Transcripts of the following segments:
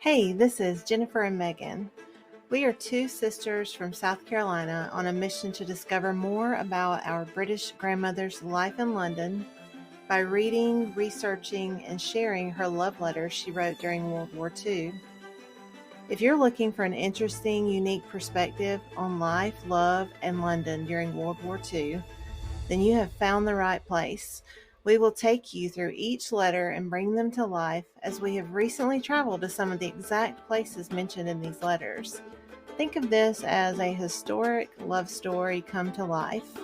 Hey, this is Jennifer and Megan. We are two sisters from South Carolina on a mission to discover more about our British grandmother's life in London by reading, researching, and sharing her love letters she wrote during World War II. If you're looking for an interesting, unique perspective on life, love, and London during World War II, then you have found the right place. We will take you through each letter and bring them to life as we have recently traveled to some of the exact places mentioned in these letters. Think of this as a historic love story come to life.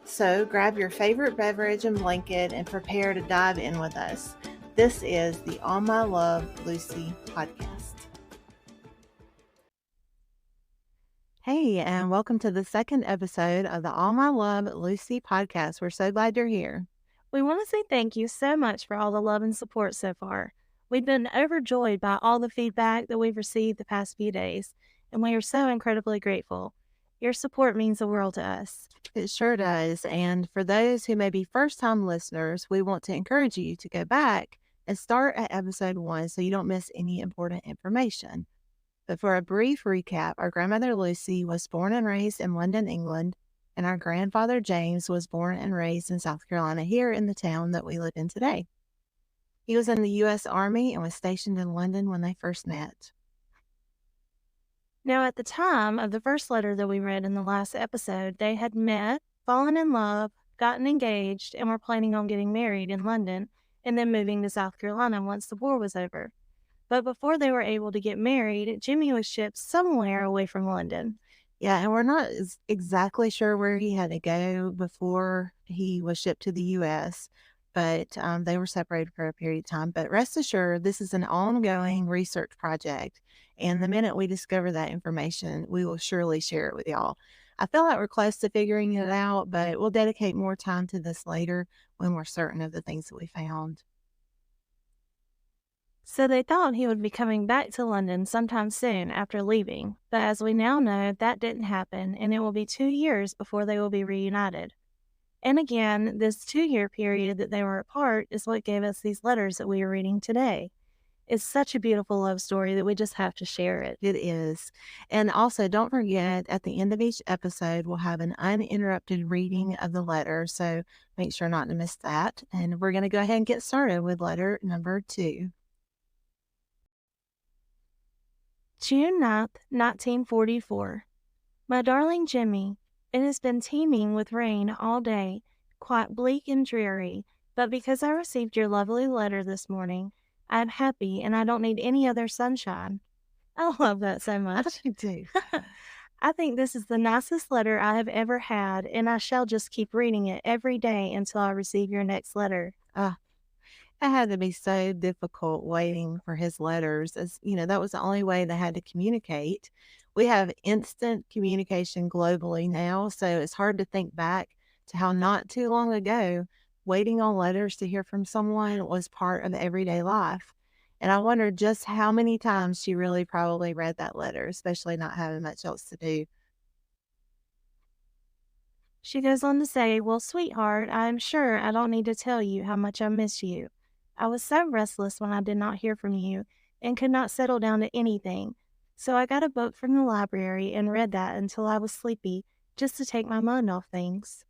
So grab your favorite beverage and blanket and prepare to dive in with us. This is the All My Love, Lucy podcast. Hey, and welcome to the second episode of the All My Love, Lucy podcast. We're so glad you're here. We want to say thank you so much for all the love and support so far. We've been overjoyed by all the feedback that we've received the past few days, and we are so incredibly grateful. Your support means the world to us. It sure does. And for those who may be first-time listeners, we want to encourage you to go back and start at episode 1 so you don't miss any important information. But for a brief recap, our grandmother Lucy was born and raised in London, England, and our grandfather James was born and raised in South Carolina, here in the town that we live in today. He was in the U.S. Army and was stationed in London when they first met. Now, at the time of the first letter that we read in the last episode, they had met, fallen in love, gotten engaged, and were planning on getting married in London and then moving to South Carolina once the war was over. But before they were able to get married, Jimmy was shipped somewhere away from London. Yeah, and we're not exactly sure where he had to go before he was shipped to the U.S., but they were separated for a period of time. But rest assured, this is an ongoing research project, and the minute we discover that information, we will surely share it with y'all. I feel like we're close to figuring it out, but we'll dedicate more time to this later when we're certain of the things that we found. So they thought he would be coming back to London sometime soon after leaving, but as we now know, that didn't happen, and it will be 2 years before they will be reunited. And again, this 2-year period that they were apart is what gave us these letters that we are reading today. It's such a beautiful love story that we just have to share it. It is. And also, don't forget, at the end of each episode, we'll have an uninterrupted reading of the letter, so make sure not to miss that. And we're going to go ahead and get started with letter number 2. June 9th, 1944. My darling Jimmy, it has been teeming with rain all day, quite bleak and dreary, but because I received your lovely letter this morning, I am happy and I don't need any other sunshine. I love that so much. I do. I think this is the nicest letter I have ever had, and I shall just keep reading it every day until I receive your next letter. It had to be so difficult waiting for his letters, as you know, that was the only way they had to communicate. We have instant communication globally now, so it's hard to think back to how not too long ago waiting on letters to hear from someone was part of everyday life. And I wonder just how many times she really probably read that letter, especially not having much else to do. She goes on to say, well, sweetheart, I am sure I don't need to tell you how much I miss you. I was so restless when I did not hear from you and could not settle down to anything. So I got a book from the library and read that until I was sleepy, just to take my mind off things.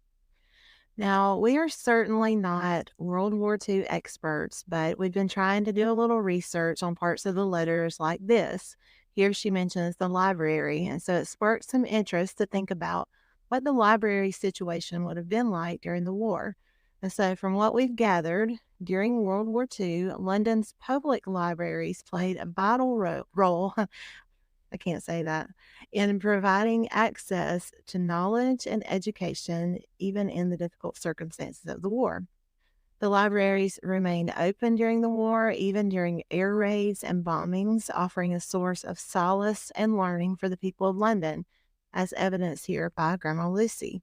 Now, we are certainly not World War II experts, but we've been trying to do a little research on parts of the letters like this. Here she mentions the library, and so it sparked some interest to think about what the library situation would have been like during the war. And so, from what we've gathered, during World War II, London's public libraries played a vital role. I can't say that, in providing access to knowledge and education, even in the difficult circumstances of the war. The libraries remained open during the war, even during air raids and bombings, offering a source of solace and learning for the people of London, as evidenced here by Grandma Lucy.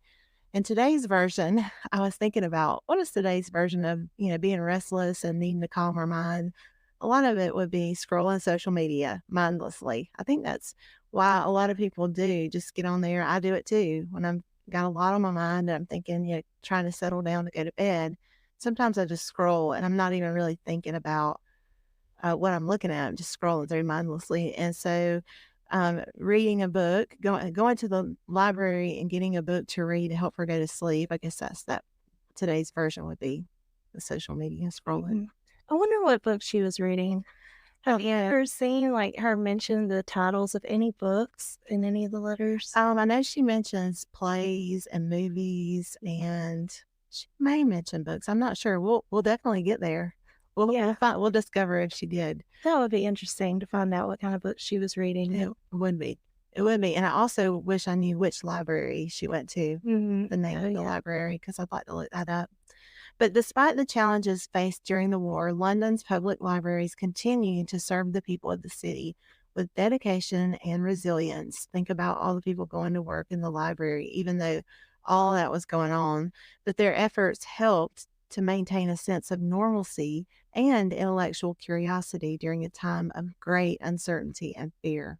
In today's version, I was thinking about what is today's version of, being restless and needing to calm our mind. A lot of it would be scrolling social media mindlessly. I think that's why a lot of people do just get on there. I do it too. When I've got a lot on my mind and I'm thinking, trying to settle down to go to bed, sometimes I just scroll and I'm not even really thinking about what I'm looking at. I'm just scrolling through mindlessly. And so, reading a book, going to the library and getting a book to read to help her go to sleep. I guess that's that today's version would be the social media scrolling. Mhm. I wonder what book she was reading. Have you ever seen, like, her mention the titles of any books in any of the letters? I know she mentions plays and movies, and she may mention books. I'm not sure. We'll definitely get there. We'll Yeah, find we'll discover if she did. that would be interesting to find out what kind of books she was reading. It would be. It would be. And I also wish I knew which library she went to, Mhm. the name Oh, of the yeah. library, because I'd like to look that up. But despite the challenges faced during the war, London's public libraries continue to serve the people of the city with dedication and resilience. Think about all the people going to work in the library, even though all that was going on, but their efforts helped to maintain a sense of normalcy and intellectual curiosity during a time of great uncertainty and fear.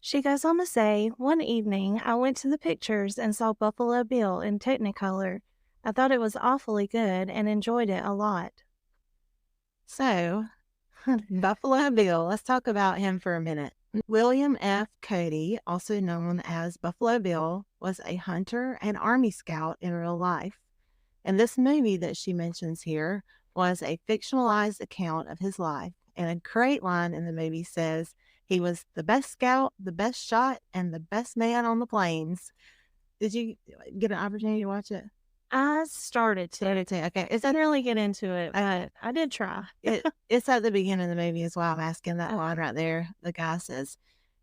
She goes on to say, one evening I went to the pictures and saw Buffalo Bill in technicolor. I thought it was awfully good and enjoyed it a lot. So, Buffalo Bill, let's talk about him for a minute. William F. Cody, also known as Buffalo Bill, was a hunter and Army scout in real life. And this movie that she mentions here was a fictionalized account of his life. And a great line in the movie says, he was the best scout, the best shot, and the best man on the plains. Did you get an opportunity to watch it? I started So to. did I. Okay. Didn't really get into it, I, but I did try. it's at the beginning of the movie as well. I'm asking that line Okay. right there. The guy says,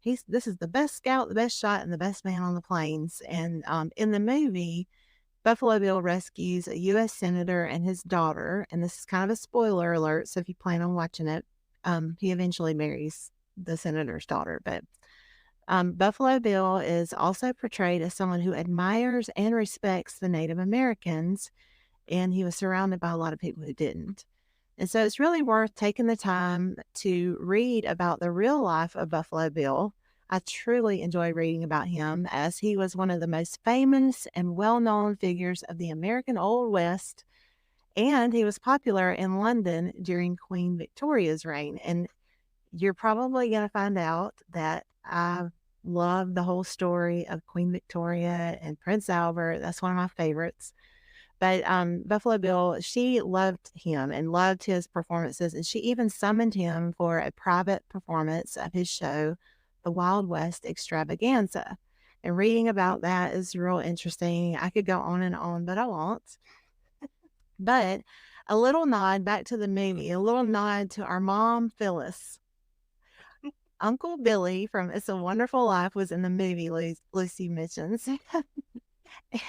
this is the best scout, the best shot, and the best man on the plains. And in the movie, Buffalo Bill rescues a U.S. senator and his daughter. And this is kind of a spoiler alert. So if you plan on watching it, he eventually marries the senator's daughter. But Buffalo Bill is also portrayed as someone who admires and respects the Native Americans. And he was surrounded by a lot of people who didn't. And so it's really worth taking the time to read about the real life of Buffalo Bill. I truly enjoy reading about him as he was one of the most famous and well known figures of the American Old West. And he was popular in London during Queen Victoria's reign. And you're probably going to find out that I love the whole story of Queen Victoria and Prince Albert. That's one of my favorites. But, Buffalo Bill, she loved him and loved his performances, and she even summoned him for a private performance of his show, The Wild West Extravaganza. And reading about that is real interesting. I could go on and on, but I won't. But a little nod back to the movie, a little nod to our mom, Phyllis. Uncle Billy from It's a Wonderful Life was in the movie, Lucy mentions.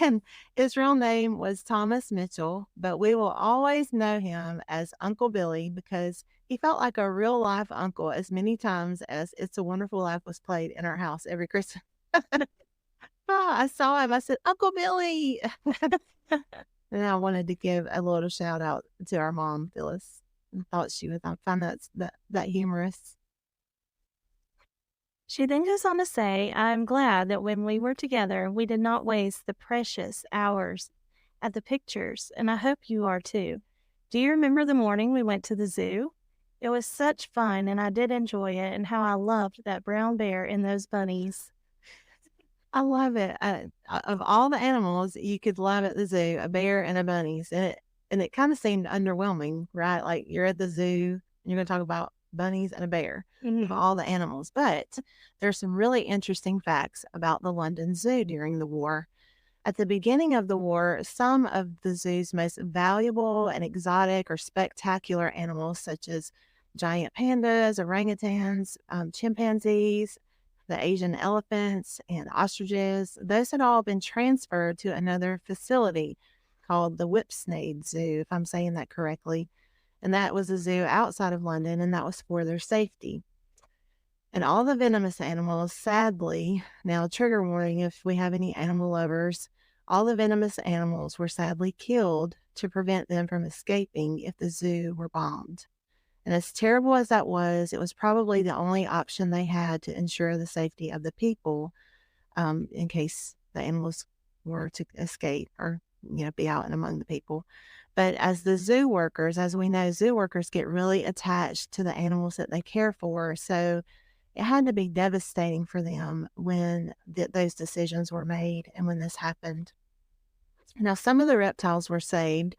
And his real name was Thomas Mitchell, but we will always know him as Uncle Billy because he felt like a real life uncle as many times as It's a Wonderful Life was played in our house every Christmas. I saw him. I said, Uncle Billy. And I wanted to give a little shout out to our mom, Phyllis. I thought she would I find that humorous. She then goes on to say, I'm glad that when we were together, we did not waste the precious hours at the pictures, and I hope you are too. Do you remember the morning we went to the zoo? It was such fun, and I did enjoy it, and how I loved that brown bear and those bunnies. I love it. Of all the animals you could love at the zoo, a bear and a bunnies, and it kinda seemed underwhelming, right? Like, you're at the zoo, and you're gonna talk about bunnies and a bear of Mhm. all the animals, but there's some really interesting facts about the London Zoo during the war. At the beginning of the war, some of the zoo's most valuable and exotic or spectacular animals, such as giant pandas, orangutans, chimpanzees, the Asian elephants, and ostriches, those had all been transferred to another facility called the Whipsnade Zoo, if I'm saying that correctly. And that was a zoo outside of London, and that was for their safety. And all the venomous animals, sadly, now trigger warning if we have any animal lovers, all the venomous animals were sadly killed to prevent them from escaping if the zoo were bombed. And as terrible as that was, it was probably the only option they had to ensure the safety of the people, in case the animals were to escape or be out and among the people. But as the zoo workers, as we know, zoo workers get really attached to the animals that they care for. So it had to be devastating for them when those decisions were made and when this happened. Now, some of the reptiles were saved,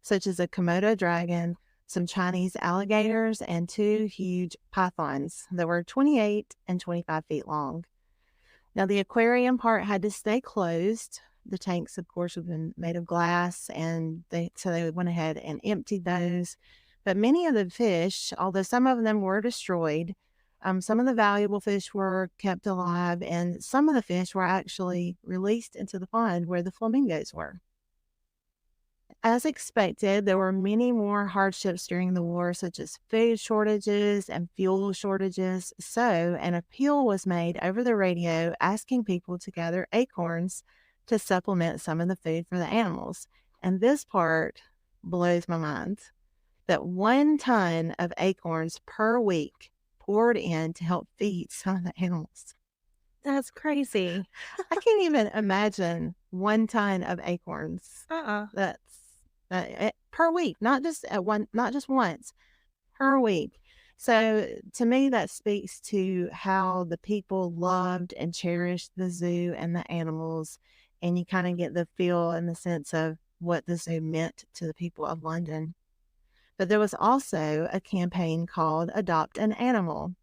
such as a Komodo dragon, some Chinese alligators, and two huge pythons that were 28 and 25 feet long. Now, the aquarium part had to stay closed. The tanks, of course, have been made of glass, and they went ahead and emptied those. But many of the fish, although some of them were destroyed, some of the valuable fish were kept alive, and some of the fish were actually released into the pond where the flamingos were. As expected, there were many more hardships during the war, such as food shortages and fuel shortages. So, an appeal was made over the radio asking people to gather acorns to supplement some of the food for the animals. And this part blows my mind that 1 ton of acorns per week poured in to help feed some of the animals. That's crazy. I can't even imagine 1 ton of acorns. Uh-uh. That's per week, not just once, per week. So to me, that speaks to how the people loved and cherished the zoo and the animals, and you kind of get the feel and the sense of what the zoo meant to the people of London. But there was also a campaign called Adopt an Animal,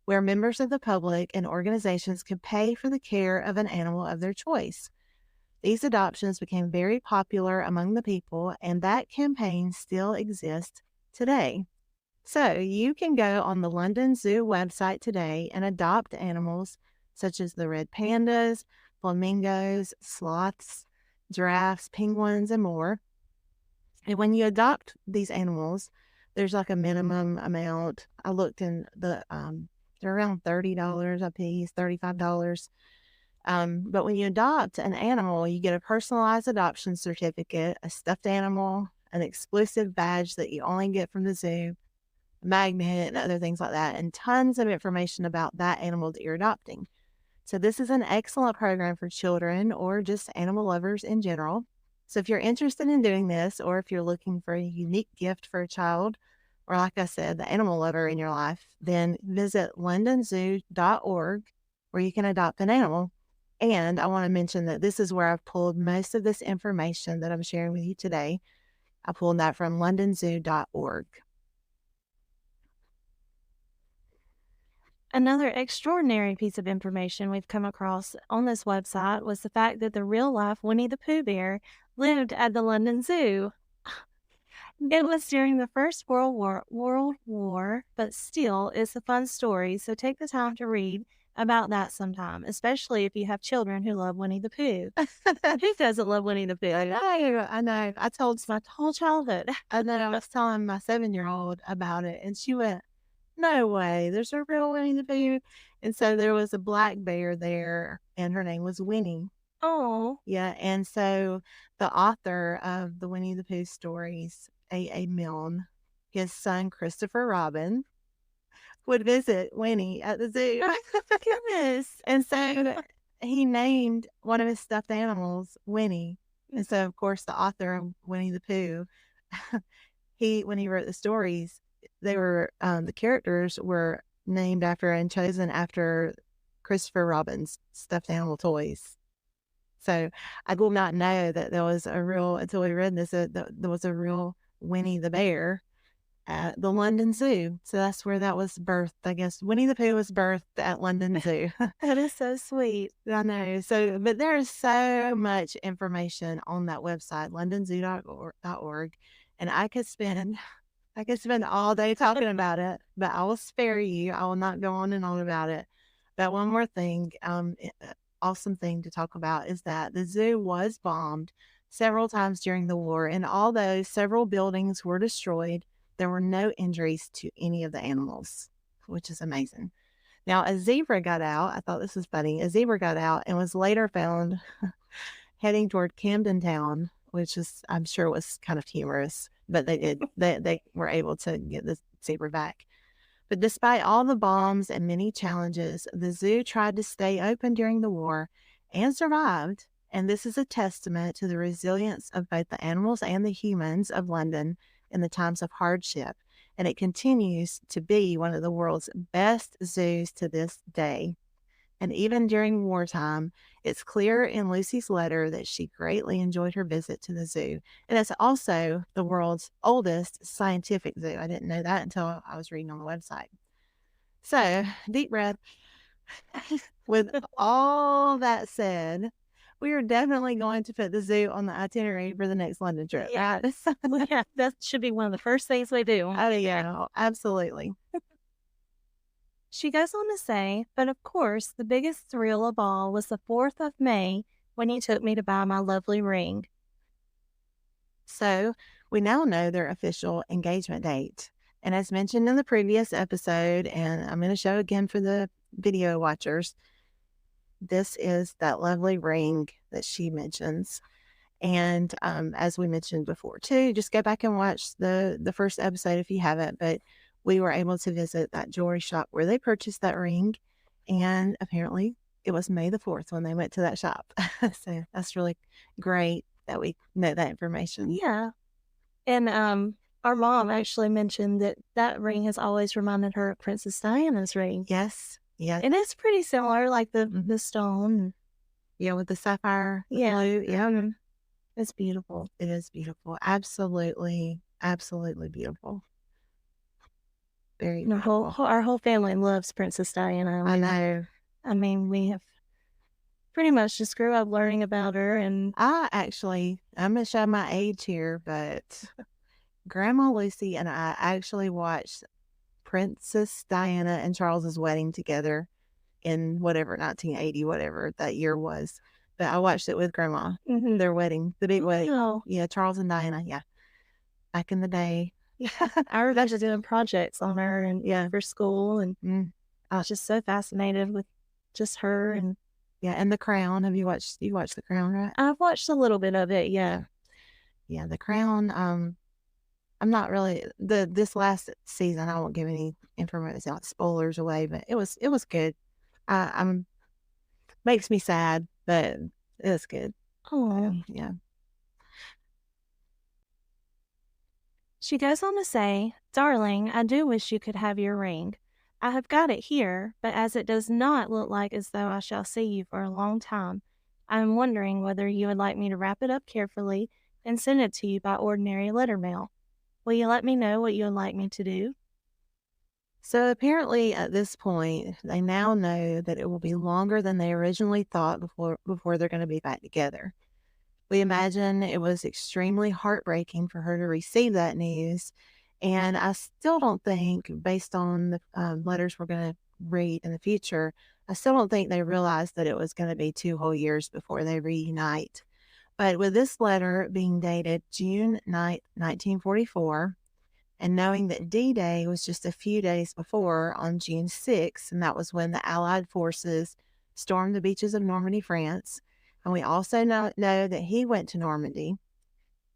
where members of the public and organizations could pay for the care of an animal of their choice. These adoptions became very popular among the people, and that campaign still exists today. So you can go on the London Zoo website today and adopt animals such as the red pandas, flamingos, sloths, giraffes, penguins, and more. And when you adopt these animals, there's like a minimum amount. I looked in they're around $30 a piece, $35. But when you adopt an animal, you get a personalized adoption certificate, a stuffed animal, an exclusive badge that you only get from the zoo, a magnet, and other things like that, and tons of information about that animal that you're adopting. So, this is an excellent program for children or just animal lovers in general. So, if you're interested in doing this, or if you're looking for a unique gift for a child, or like I said, the animal lover in your life, then visit londonzoo.org where you can adopt an animal. And I want to mention that this is where I've pulled most of this information that I'm sharing with you today. I pulled that from londonzoo.org. Another extraordinary piece of information we've come across on this website was the fact that the real life Winnie the Pooh bear lived at the London Zoo. It was during the First World War, but still, it's a fun story, so take the time to read about that sometime, especially if you have children who love Winnie the Pooh. Who doesn't love Winnie the Pooh? I know. It's my whole childhood. I know. I was telling my 7-year-old about it, and she went, "No way! There's a real Winnie the Pooh." And so there was a black bear there, and her name was Winnie. Oh, Yeah, and so the author of the Winnie the Pooh stories, A. Milne, his son Christopher Robin, would visit Winnie at the zoo. goodness. And so he named one of his stuffed animals Winnie. And so, of course, the author of Winnie the Pooh, when he wrote the stories, the characters were named after and chosen after Christopher Robin's stuffed animal toys. So I did not know that there was a real, until we read this, that there was a real Winnie the Bear at the London Zoo. So that's where that was birthed, I guess. Winnie the Pooh was birthed at London Zoo. That is so sweet. I know. So, but there is so much information on that website, londonzoo.org, and I could spend all day talking about it, but I will spare you. I will not go on and on about it. But one more thing, awesome thing to talk about is that the zoo was bombed several times during the war, and although several buildings were destroyed, there were no injuries to any of the animals, which is amazing. Now, a zebra got out. I thought this was funny. A zebra got out and was later found heading toward Camden Town, which is, I'm sure, was kind of humorous, but they did. They were able to get the zebra back. But despite all the bombs and many challenges, the zoo tried to stay open during the war and survived. And this is a testament to the resilience of both the animals and the humans of London in the times of hardship. And it continues to be one of the world's best zoos to this day. And even during wartime, it's clear in Lucy's letter that she greatly enjoyed her visit to the zoo. And it's also the world's oldest scientific zoo. I didn't know that until I was reading on the website. So, deep breath. With all that said, we are definitely going to put the zoo on the itinerary for the next London trip, Yeah. right? Well, yeah, that should be one of the first things we do. Oh, yeah, absolutely. She goes on to say, but of course, the biggest thrill of all was the 4th of May when he took me to buy my lovely ring. So we now know their official engagement date. And as mentioned in the previous episode, and I'm going to show again for the video watchers, this is that lovely ring that she mentions. And as we mentioned before, too, just go back and watch the first episode if you haven't. But we were able to visit that jewelry shop where they purchased that ring, and apparently it was May the 4th when they went to that shop. So that's really great that we know that information. Yeah. And our mom actually mentioned that that ring has always reminded her of Princess Diana's ring. Yes, yes, And it's pretty similar, like the stone. yeah, with the sapphire Yeah. blue. Yeah, It's beautiful. it is beautiful. Absolutely, absolutely beautiful. Very And beautiful. our whole family loves Princess Diana. I know. I mean, we have pretty much just grew up learning about her and I'm gonna show my age here, but Grandma Lucy and I actually watched Princess Diana and Charles's wedding together in whatever 1980, whatever that year was. But I watched it with Grandma, their wedding, the big wedding. oh, Yeah, Charles and Diana. Yeah, back in the day. I remember doing projects on her and Yeah. for school, and Mm. I was just so fascinated with just her. And Yeah, and The Crown. Have you watched The Crown, right? I've watched a little bit of it. Yeah. Yeah, The Crown. I'm not really this last season. I won't give any information, like spoilers away, but it was good. I'm makes me sad, but it's good. Oh. Yeah. She goes on to say, "Darling, I do wish you could have your ring. I have got it here, but as it does not look like as though I shall see you for a long time, I am wondering whether you would like me to wrap it up carefully and send it to you by ordinary letter mail. Will you let me know what you would like me to do?" So apparently at this point, they now know that it will be longer than they originally thought before they're going to be back together. We imagine it was extremely heartbreaking for her to receive that news. And I still don't think, based on the letters we're going to read in the future, I still don't think they realized that it was going to be 2 whole years before they reunite. But with this letter being dated June 9th, 1944, and knowing that D Day was just a few days before on June 6th, and that was when the Allied forces stormed the beaches of Normandy, France. And we also know that he went to Normandy,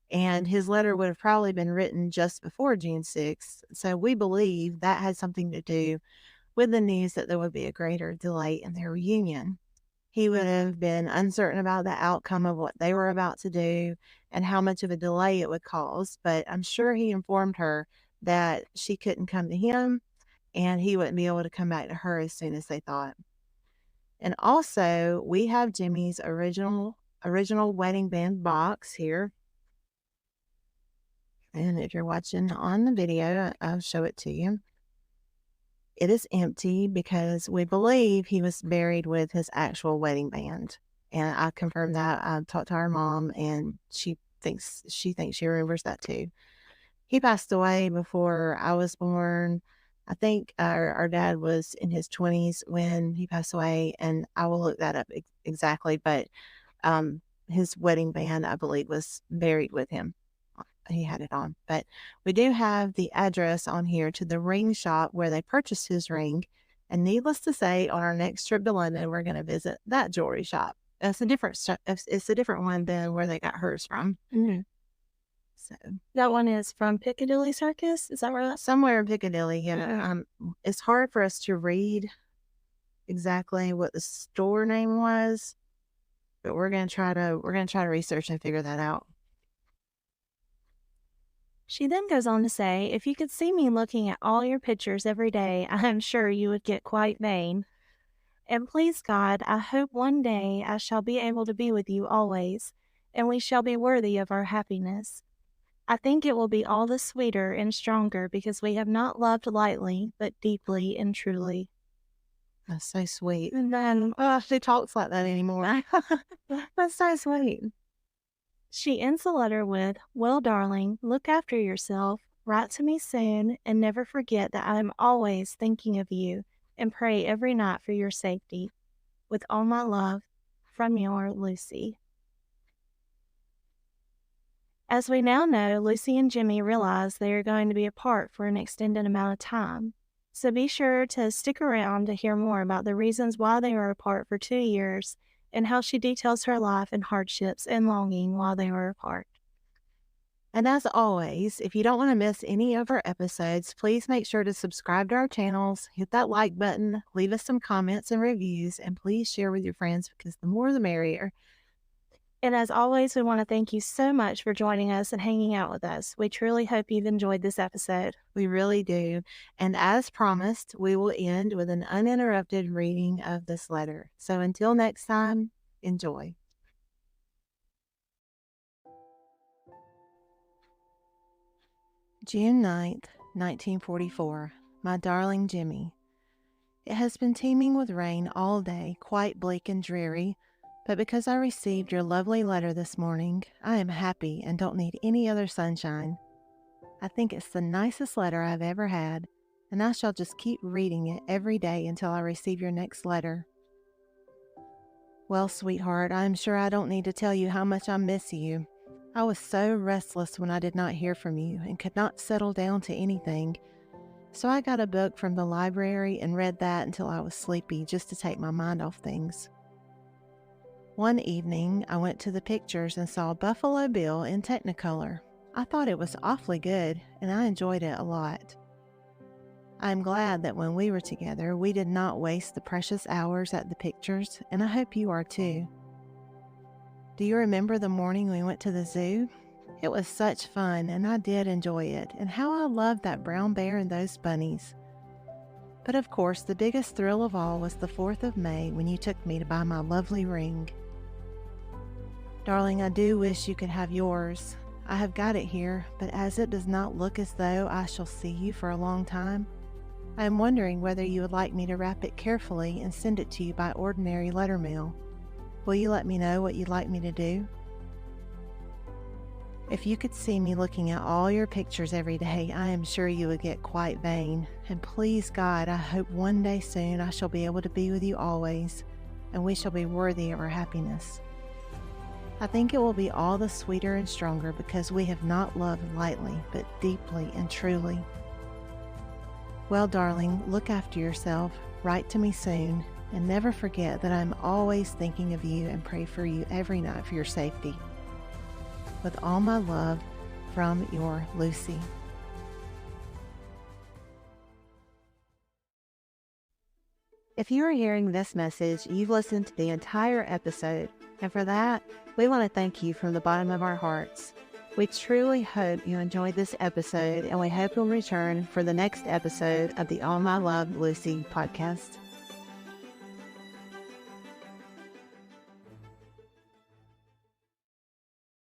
and his letter would have probably been written just before June 6th. So we believe that had something to do with the news that there would be a greater delay in their reunion. He would have been uncertain about the outcome of what they were about to do and how much of a delay it would cause, but I'm sure he informed her that she couldn't come to him and he wouldn't be able to come back to her as soon as they thought. And also, we have Jimmy's original wedding band box here. And if you're watching on the video, I'll show it to you. It is empty because we believe he was buried with his actual wedding band. And I confirmed that. I talked to our mom, and she thinks she remembers that too. He passed away before I was born. I think our dad was in his 20s when he passed away, and I will look that up exactly. But his wedding band, I believe, was buried with him. He had it on. But we do have the address on here to the ring shop where they purchased his ring. And needless to say, on our next trip to London, we're going to visit that jewelry shop. It's a different one than where they got hers from. Mhm. So That one is from Piccadilly Circus. Is that where that's? somewhere in Piccadilly, yeah. Okay. It's hard for us to read exactly what the store name was. but we're gonna try to research and figure that out. She then goes on to say, if you could see me looking at all your pictures every day, I am sure you would get quite vain. And please God, I hope one day I shall be able to be with you always, and we shall be worthy of our happiness. I think it will be all the sweeter and stronger because we have not loved lightly, but deeply and truly. That's so sweet. And then She talks like that anymore. That's so sweet. she ends the letter with, well, darling, look after yourself, write to me soon, and never forget that I am always thinking of you and pray every night for your safety. With all my love, from your Lucy. As we now know, Lucy and Jimmy realize they are going to be apart for an extended amount of time. So be sure to stick around to hear more about the reasons why they are apart for 2 years and how she details her life and hardships and longing while they were apart. And as always, if you don't want to miss any of our episodes, please make sure to subscribe to our channels, hit that like button, leave us some comments and reviews, and please share with your friends because the more the merrier. And as always, we want to thank you so much for joining us and hanging out with us. We truly hope you've enjoyed this episode. We really do. And as promised, we will end with an uninterrupted reading of this letter. So until next time, enjoy. June 9th, 1944. My darling Jimmy. It has been teeming with rain all day, quite bleak and dreary, but because I received your lovely letter this morning, I am happy and don't need any other sunshine. I think it's the nicest letter I've ever had, and I shall just keep reading it every day until I receive your next letter. Well, sweetheart, I am sure I don't need to tell you how much I miss you. I was so restless when I did not hear from you and could not settle down to anything. So I got a book from the library and read that until I was sleepy just to take my mind off things. One evening, I went to the pictures and saw Buffalo Bill in Technicolor. I thought it was awfully good, and I enjoyed it a lot. I am glad that when we were together, we did not waste the precious hours at the pictures, and I hope you are too. Do you remember the morning we went to the zoo? It was such fun, and I did enjoy it, and how I loved that brown bear and those bunnies. But of course, the biggest thrill of all was the 4th of May when you took me to buy my lovely ring. Darling, I do wish you could have yours. I have got it here, but as it does not look as though I shall see you for a long time, I am wondering whether you would like me to wrap it carefully and send it to you by ordinary letter mail. Will you let me know what you'd like me to do? If you could see me looking at all your pictures every day, I am sure you would get quite vain. And please God, I hope one day soon I shall be able to be with you always, and we shall be worthy of our happiness. I think it will be all the sweeter and stronger because we have not loved lightly, but deeply and truly. Well, darling, look after yourself, write to me soon, and never forget that I am always thinking of you and pray for you every night for your safety. With all my love, from your Lucy. If you are hearing this message, you've listened to the entire episode, and for that, we want to thank you from the bottom of our hearts. We truly hope you enjoyed this episode, and we hope you'll return for the next episode of the All My Love Lucy podcast.